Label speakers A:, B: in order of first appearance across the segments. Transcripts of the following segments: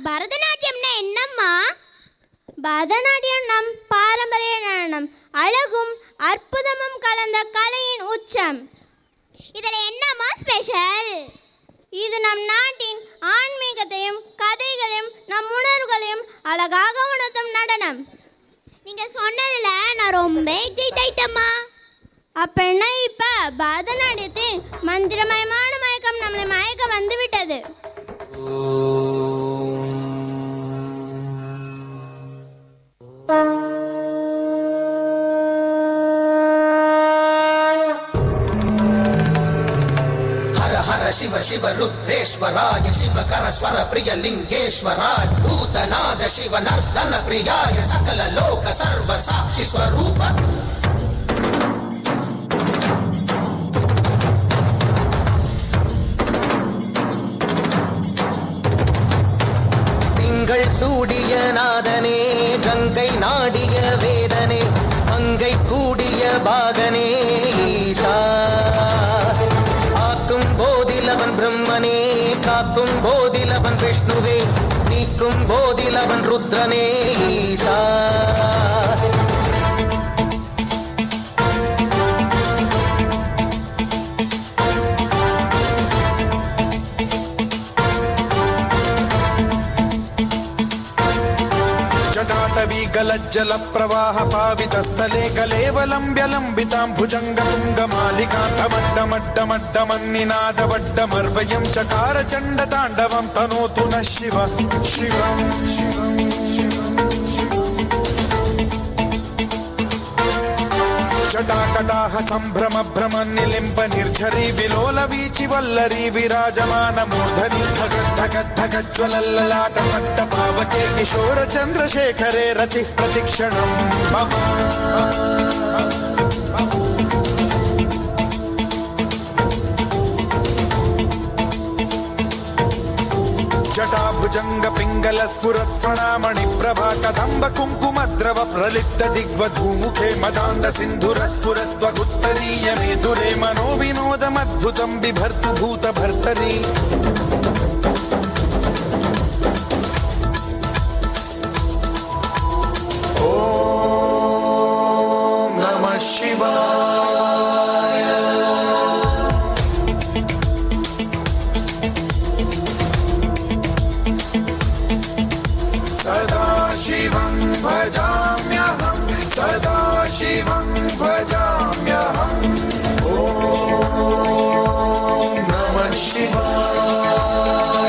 A: பரதநாட்டியம்னா என்னம்மா?
B: பரதநாட்டியம் நம் பாரம்பரிய நடனம். அழகும் அற்புதமும் கலந்த கலையின் உச்சம்.
A: இதில் என்னம்மா ஸ்பெஷல்?
B: இது நம் நாட்டின் ஆன்மீகத்தையும் கதைகளையும் நம் உணர்வுகளையும் அழகாக உணர்த்தும் நடனம்.
A: நீங்கள் சொன்னதில் நான் ரொம்ப எக்ஸைட் ஆயிட்டம்மா.
B: அப்படின்னா இப்போ பரதநாட்டியத்தின் மந்திரமயமான மயக்கம் நம்மளை மயக்க வந்துவிட்டது.
C: शिव शिव रुद्रेश्वराय शिवकर स्वर प्रिय लिंगेश्वराय भूतनाद शिव नर्तन प्रियाय सकल लोक सर्व साक्षि स्वरूप திங்கள் சூடிய நாதனே கங்கை நாடிய வேதனே மங்கை கூடிய பாகனே ஈசா போதிலவன் பிரம்மனே காக்கும் போதிலவன் விஷ்ணுவே நீக்கும் போதிலவன் ருத்ரனே ஈசா
D: जल प्रवाह पावितस्थले कलेवलंब्य लंबितां भुजंग तुंग मालिकांतमड्डमड्डमड्डमन्निनादवड्डमर्वयं चकार चंड तांडवं तनोतु न शिव शिवं शिवं जटाकटाह संभ्रम भ्रम निलिंब निर्झरी विलोल वीचि वल्लरी विराजमान मूर्धनि धगत् धगत् धगत् ज्वलल्ललाट पट्ट पावके किशोर चंद्रशेखरे रति प्रतिक्षणं मम जटाभुजंग पिंगल स्फुरत् फणामणि प्रभा कदंब कुंकुमद्रव प्रलिप्त दिग्वधूमुखे मदान्द सिंधुर स्फुरद्वगुत्तरीय मेधुरे मनो विनोदमद्भुतं बिभर्तु भूत भर्तरी ओम नमः शिवाय सदा शिवं भजाम्यहं सदा शिवं भजाम्यहम् ॐ नमः शिवाय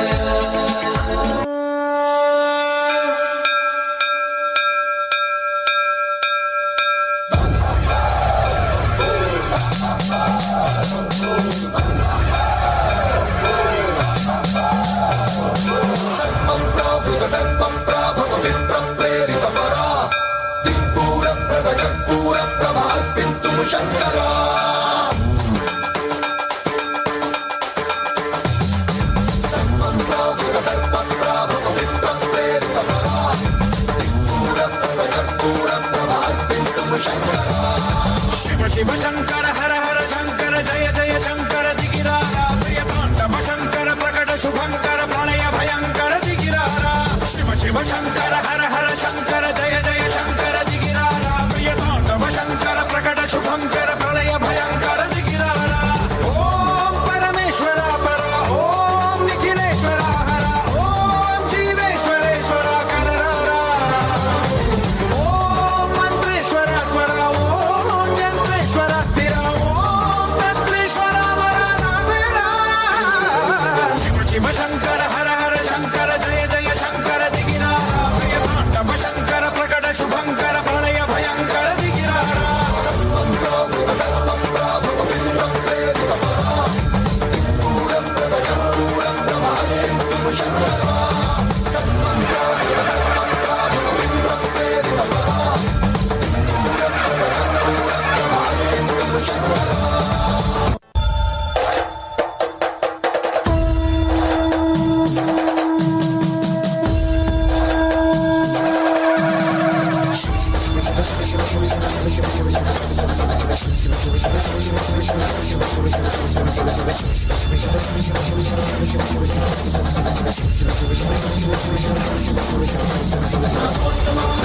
C: नमो